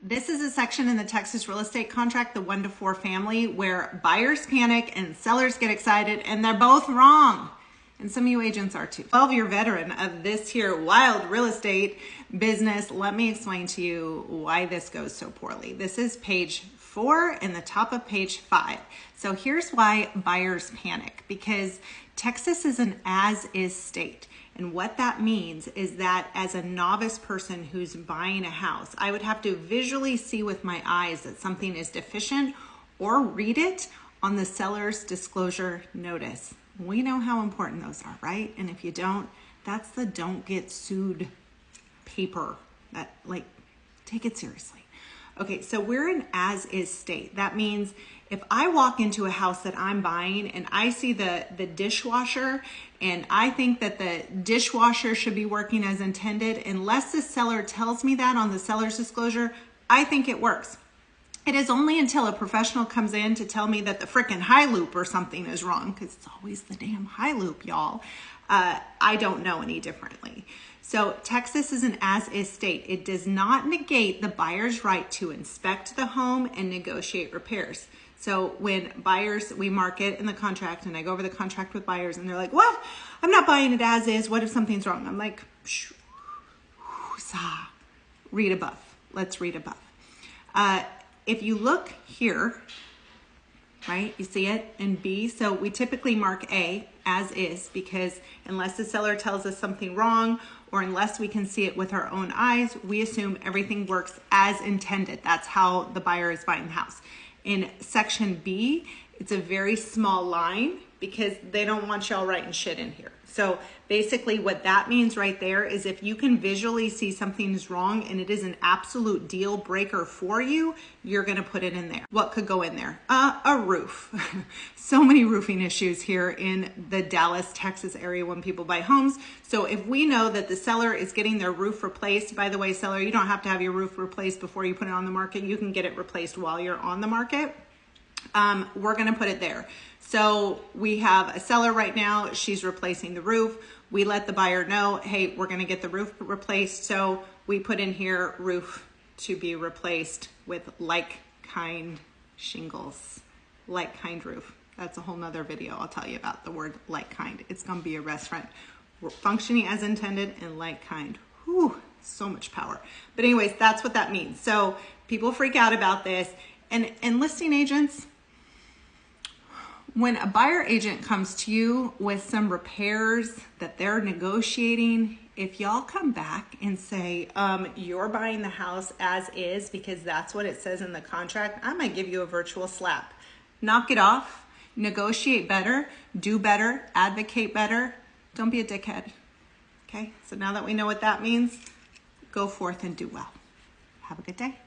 This is a section in the Texas real estate contract, the 1 to 4 family, where buyers panic and sellers get excited, and they're both wrong. And some of you agents are too. 12-year veteran of this here wild real estate business. Let me explain to you why this goes so poorly. This is page 4 and the top of page 5. So here's why buyers panic, because Texas is an as-is state. And what that means is that as a novice person who's buying a house, I would have to visually see with my eyes that something is deficient or read it on the seller's disclosure notice. We know how important those are, right? And if you don't, that's the don't get sued paper. That, like, take it seriously. Okay, so we're an as-is state. That means if I walk into a house that I'm buying and I see the dishwasher and I think that the dishwasher should be working as intended, unless the seller tells me that on the seller's disclosure, I think it works. It is only until a professional comes in to tell me that the frickin' high loop or something is wrong, because it's always the damn high loop, y'all. I don't know any differently. So Texas is an as-is state. It does not negate the buyer's right to inspect the home and negotiate repairs. So when buyers, we mark it in the contract, and I go over the contract with buyers and they're like, what? I'm not buying it as is. What if something's wrong? I'm like, read above. Let's read above. If you look here, right, you see it in B. So we typically mark A as is, because unless the seller tells us something wrong or unless we can see it with our own eyes, we assume everything works as intended. That's how the buyer is buying the house. In section B, it's a very small line because they don't want y'all writing shit in here. So basically what that means right there is if you can visually see something is wrong and it is an absolute deal breaker for you, you're gonna put it in there. What could go in there? A roof. So many roofing issues here in the Dallas, Texas area when people buy homes. So if we know that the seller is getting their roof replaced, by the way, seller, you don't have to have your roof replaced before you put it on the market. You can get it replaced while you're on the market. We're gonna put it there. So we have a seller right now, she's replacing the roof. We let the buyer know, hey, we're gonna get the roof replaced. So we put in here roof to be replaced with like-kind shingles, like-kind roof. That's a whole nother video I'll tell you about the word like-kind. It's gonna be a restaurant. We're functioning as intended and like-kind. Whew, so much power. But anyways, that's what that means. So people freak out about this. And listing agents, when a buyer agent comes to you with some repairs that they're negotiating, if y'all come back and say, you're buying the house as is because that's what it says in the contract, I might give you a virtual slap. Knock it off, negotiate better, do better, advocate better. Don't be a dickhead, okay? So now that we know what that means, go forth and do well. Have a good day.